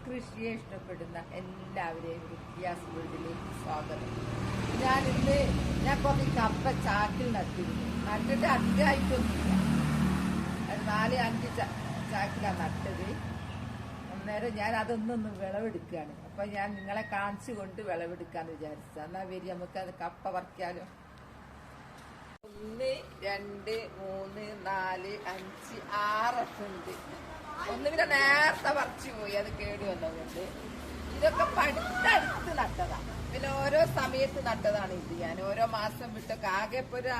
കൃഷിയെ ഇഷ്ടപ്പെടുന്ന എല്ലാവരെയും വൃത്യാസ് വീട്ടിലേക്ക് സ്വാഗതം. ഞാൻ കുറച്ച് കപ്പ ചാക്കിൽ നട്ടിരുന്നു. നട്ടിട്ട് അധികമായിട്ടൊന്നുമില്ല, 4-5 ചാക്കിലാണ് നട്ടത്. അന്നേരം ഞാൻ അതൊന്നൊന്ന് വിളവെടുക്കുകയാണ്. അപ്പൊ ഞാൻ നിങ്ങളെ കാണിച്ചു കൊണ്ട് വിളവെടുക്കാന്ന് വിചാരിച്ചു. എന്നാ വരി നമുക്ക് അത് കപ്പ പറിക്കാലോ. 1, 2, 3, 4, 5, 6 ഉണ്ട്. ഒന്ന് പിന്നെ നേരത്തെ പറിച്ചു പോയി, അത് കേടി വന്നതുകൊണ്ട്. ഇതൊക്കെ അടുത്തടുത്ത് നട്ടതാണ്. പിന്നെ ഓരോ സമയത്ത് നട്ടതാണ് ഇത്. ഞാൻ ഓരോ മാസം വിട്ടൊക്കെ ആകെ ഇപ്പൊ ഒരു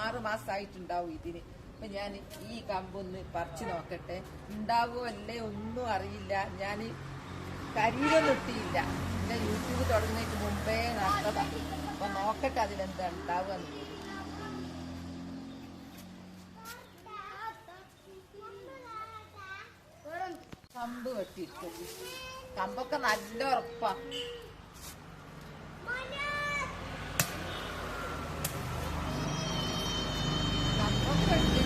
6 മാസമായിട്ടുണ്ടാവും ഇതിന്. അപ്പൊ ഞാൻ ഈ കമ്പൊന്ന് പറിച്ചു നോക്കട്ടെ, ഉണ്ടാവോ അല്ലേ ഒന്നും അറിയില്ല. ഞാൻ കരിയിലൊന്നും ഇട്ടിയില്ല, എന്റെ യൂട്യൂബ് തുടങ്ങുന്നതിന് മുമ്പേ നട്ടതാണ്. അപ്പൊ നോക്കട്ടെ അതിലെന്താ ഉണ്ടാവുക. കമ്പ് വെട്ടിയിട്ടത്, കമ്പൊക്കെ നല്ല ഉറപ്പാ. കമ്പൊക്കെ വെട്ടി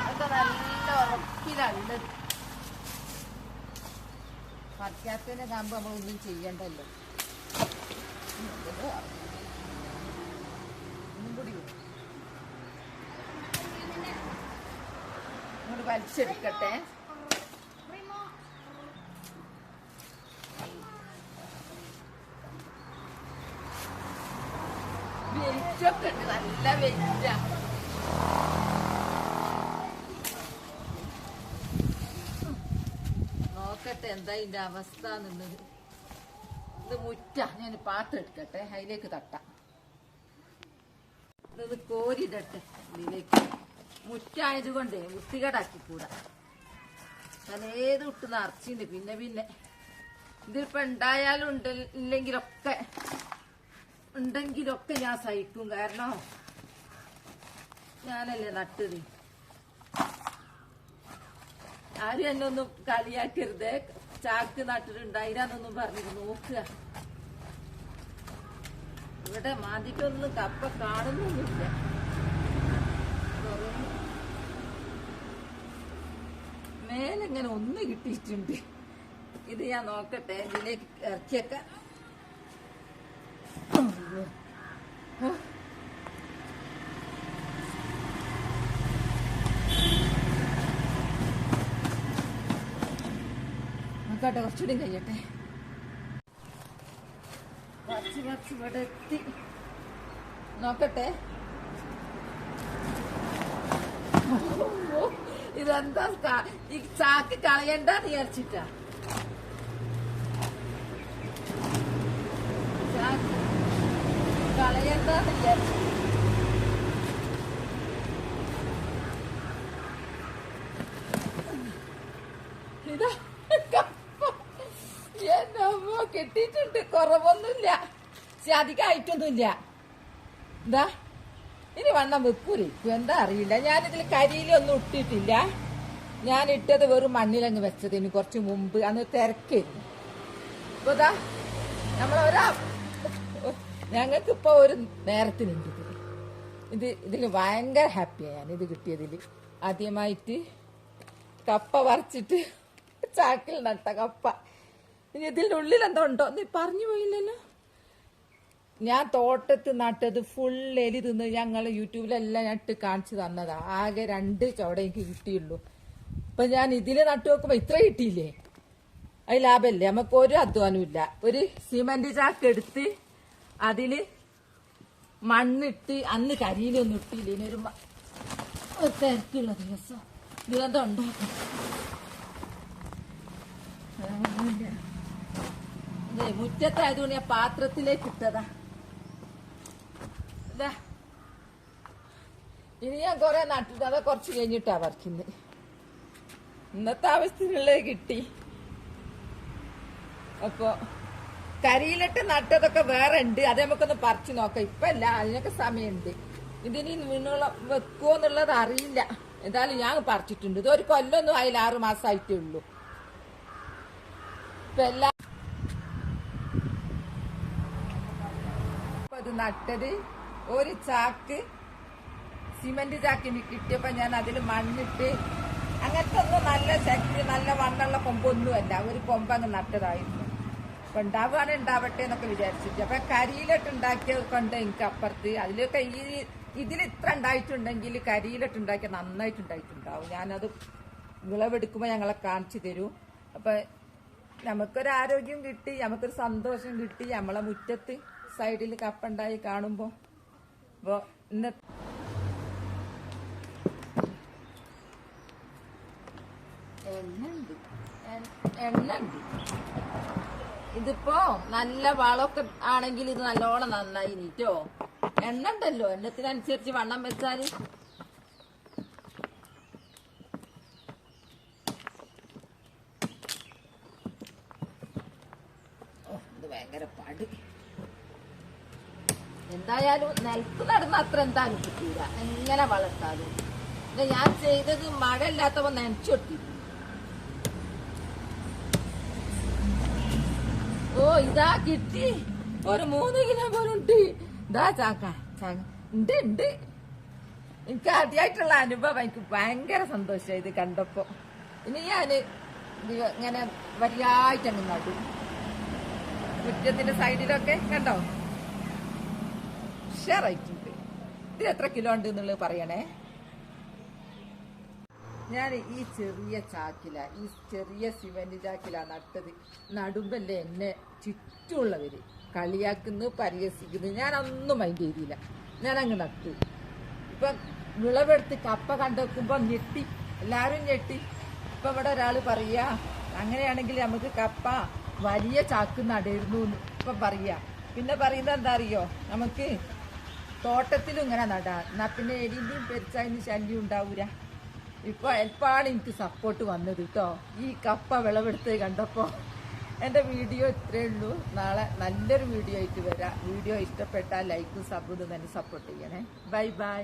അതൊക്കെ നല്ല ഉറപ്പിലുള്ളത്. പറിക്കാത്തതിന്റെ കമ്പ് നമ്മളൊന്നും ചെയ്യണ്ടല്ലോ. ഒന്നും കൂടി ഇങ്ങോട്ട് വലിച്ചെടുക്കട്ടെ. വെയിറ്റൊക്കെ ഉണ്ട്, നല്ല വെയിറ്റാ. നോക്കട്ടെ എന്താ ഇതിന്റെ അവസ്ഥ എന്നുള്ളത്. ഇത് മുറ്റ, ഞാൻ പാത്രം എടുക്കട്ടെ, അതിലേക്ക് തട്ടാം. ഇത് കോരിടട്ടെ ഇതിലേക്ക്. മുറ്റായത് കൊണ്ട് വൃത്തികേടാക്കിക്കൂടാ. ഞാൻ ഏത് വിട്ട് നിറച്ചിണ്ട്. പിന്നെ ഇതിലിപ്പോ ഉണ്ടായാലും ഉണ്ടെങ്കിലൊക്കെ ഞാൻ സഹിക്കും. കാരണം ഞാനല്ലേ നട്ടത്. ആരും എന്നെ ഒന്നും കളിയാക്കരുത്. ചാക്ക് നട്ടിട്ടുണ്ടായിരാന്നൊന്നും പറഞ്ഞിട്ട് നോക്കുക. ഇവിടെ മാതിക്കൊന്നും കപ്പ കാണുന്നൊന്നുമില്ല. മേലെങ്ങനെ ഒന്ന് കിട്ടിയിട്ടുണ്ട്. ഇത് ഞാൻ നോക്കട്ടെ, ഇതിലേക്ക് ഇറക്കിയേക്കാം. നോക്കട്ടെ, കുറച്ചുകൂടി കഴിയട്ടെ. കുറച്ച് ഇവിടെ എത്തി. നോക്കട്ടെ. ഇതെന്താ ഈ ചാക്ക് കളയണ്ടെന്ന് വിചാരിച്ചിട്ടാ. ചാക്ക് കളയണ്ടെന്ന് വിചാരിച്ചു. ഇതാ എന്നമ്മോ കിട്ടിയിട്ടുണ്ട്. കുറവൊന്നുമില്ല, പക്ഷെ അധികമായിട്ടൊന്നുമില്ല. എന്താ ഇനി വണ്ണം വെക്കൂലിരിക്കും, എന്താ അറിയില്ല. ഞാനിതിൽ കരിയിലൊന്നും ഇട്ടിട്ടില്ല. ഞാൻ ഇട്ടത് വെറും മണ്ണിലങ്ങ് വെച്ചതിന് കുറച്ച് മുമ്പ്. അന്ന് തിരക്കായിരുന്നു. ഇപ്പൊ ഇതാ ഞങ്ങൾക്കിപ്പോ ഒരു നേരത്തിനുണ്ട് ഇതിൽ ഭയങ്കര ഹാപ്പിയാണ് ഞാൻ ഇത് കിട്ടിയതിൽ. ആദ്യമായിട്ട് കപ്പ പറിച്ചിട്ട് ചാക്കിൽ നട്ട കപ്പ. ഇനി ഇതിൻ്റെ ഉള്ളിൽ എന്തോ ഉണ്ടോ നീ പറഞ്ഞു പോയില്ലല്ലോ. ഞാൻ തോട്ടത്ത് നട്ടത് ഫുൾ എലി തിന്ന്. ഞങ്ങൾ യൂട്യൂബിലെല്ലാം നട്ട് കാണിച്ചു തന്നതാ. ആകെ 2 ചോട എനിക്ക് കിട്ടിയുള്ളൂ. ഇപ്പൊ ഞാൻ ഇതില് നട്ടു നോക്കുമ്പോ ഇത്ര കിട്ടിയില്ലേ. അത് ലാഭല്ലേ, നമുക്ക് ഒരു അധ്വാനവും ഇല്ല. ഒരു സിമന്റ് ചാക്ക് എടുത്ത് അതില് മണ്ണിട്ട്, അന്ന് കരിയിലൊന്നും ഇട്ടില്ല. ഇനി ഒരു തിരക്കുള്ള ദിവസം ഇതെന്താ ഉണ്ടാക്കും. മുറ്റത്തായതുകൊണ്ട് ഞാൻ പാത്രത്തിലേക്ക് ഇട്ടതാ. ഇനി ഞാൻ കൊറേ നട്ടിട്ട് അതാ കുറച്ച് കഴിഞ്ഞിട്ടാ പറിക്കുന്നത്. ഇന്നത്തെ അവസ്ഥയിലുള്ളത് കിട്ടി. അപ്പൊ കരിയിലിട്ട് നട്ടതൊക്കെ വേറെ ഉണ്ട്, അത് നമുക്കൊന്ന് പറിച്ചു നോക്കാം. ഇപ്പൊ അല്ല, അതിനൊക്കെ സമയമുണ്ട്. ഇതിനി വീണോളം വെക്കുമോ എന്നുള്ളത് അറിയില്ല. എന്തായാലും ഞാൻ പറിച്ചിട്ടുണ്ട്. ഇതൊരു കൊല്ലൊന്നും ആയില്ല, 6 മാസമായിട്ടേ ഉള്ളൂ. ഇപ്പൊ എല്ലാം ഇത് നട്ടത് ഒരു ചാക്ക് സിമന്റ് ചാക്കിന് കിട്ടിയപ്പോ ഞാൻ അതിൽ മണ്ണിട്ട് അങ്ങനത്തെ ഒന്നും നല്ല ശക്തി നല്ല വണ്ണുള്ള കൊമ്പൊന്നുമല്ല, ഒരു കൊമ്പങ്ങ് നട്ടതായിരുന്നു. അപ്പൊ ഉണ്ടാവുകയാണെങ്കിൽ ഉണ്ടാവട്ടെ എന്നൊക്കെ വിചാരിച്ചിട്ട് അപ്പൊ കരിയിലിട്ട് ഉണ്ടാക്കിയത് കൊണ്ട് എനിക്ക് അപ്പുറത്ത് അതിലൊക്കെ ഇതിൽ ഇത്ര ഉണ്ടായിട്ടുണ്ടെങ്കിൽ കരിയിലിട്ട് ഉണ്ടാക്കിയ നന്നായിട്ട് ഉണ്ടായിട്ടുണ്ടാവും. ഞാനത് വിളവെടുക്കുമ്പോൾ ഞങ്ങളെ കാണിച്ചു തരൂ. അപ്പൊ നമുക്കൊരു ആരോഗ്യം കിട്ടി, നമുക്കൊരു സന്തോഷം കിട്ടി, നമ്മളെ മുറ്റത്ത് സൈഡിൽ കപ്പ ഉണ്ടായി കാണുമ്പോ. അപ്പൊ എണ്ണുണ്ട്. ഇതിപ്പോ നല്ല വളമൊക്കെ ആണെങ്കിൽ ഇത് നല്ലോണം നന്നായി നീറ്റോ. എണ്ണ ഉണ്ടല്ലോ, എണ്ണത്തിനനുസരിച്ച് വണ്ണം വെച്ചാല്. ഇത് ഭയങ്കര പാട്. എന്തായാലും നിലത്ത് നടന്ന അത്ര എന്തായാലും കിട്ടൂല, എങ്ങനെ വളർത്താലും. പിന്നെ ഞാൻ ചെയ്തത് മഴ ഇല്ലാത്തപ്പോ നനച്ചൊട്ടി. ഓ ഇതാ കിട്ടി, ഒരു 3 കിലോ പോലും ഉണ്ട്. ഇതാ ചാക്ക ഉണ്ട്. എനിക്ക് ആദ്യമായിട്ടുള്ള അനുഭവം, എനിക്ക് ഭയങ്കര സന്തോഷമായി ഇത് കണ്ടപ്പോ. ഇനി ഞാന് ഇങ്ങനെ വരിയായിട്ടങ്ങ് നടും മുറ്റത്തിന്റെ സൈഡിലൊക്കെ. കണ്ടോ, ഉഷാറായിട്ടുണ്ട്. ഇത് എത്ര കിലോ ഉണ്ട് എന്നുള്ളത് പറയണേ. ഞാൻ ഈ ചെറിയ ചാക്കില, ഈ ചെറിയ സിമന്റ് ചാക്കില നട്ടത്. നടുമ്പല്ലേ എന്നെ ചുറ്റുമുള്ളവര് കളിയാക്കുന്നു, പരിഹസിക്കുന്നു. ഞാനൊന്നും മൈൻഡ് ചെയ്തില്ല, ഞാനങ്ങ് നട്ടു. ഇപ്പൊ വിളവെടുത്ത് കപ്പ കണ്ടുവെക്കുമ്പോ ഞെട്ടി, എല്ലാരും ഞെട്ടി. ഇപ്പൊ ഇവിടെ ഒരാള് പറയാ, അങ്ങനെയാണെങ്കിൽ നമുക്ക് കപ്പ വലിയ ചാക്ക് നടായിരുന്നു ഇപ്പൊ പറയാ. പിന്നെ പറയുന്നത് എന്താ അറിയോ, നമുക്ക് തോട്ടത്തിലും ഇങ്ങനെ നടാം, എന്നാ പിന്നെ എലിന്റെയും പെരിച്ചാഴിന്റെ ശല്യം ഉണ്ടാവൂല. ഇപ്പൊ എപ്പോഴാണ് എനിക്ക് സപ്പോർട്ട് വന്നത് കേട്ടോ, ഈ കപ്പ വിളവെടുത്ത് കണ്ടപ്പോ. എൻ്റെ വീഡിയോ ഇത്രയേ ഉള്ളൂ. നാളെ നല്ലൊരു വീഡിയോ ആയിട്ട് വരാം. വീഡിയോ ഇഷ്ടപ്പെട്ടാൽ ലൈക്കും സബും തന്നെ സപ്പോർട്ട് ചെയ്യണേ. Bye bye.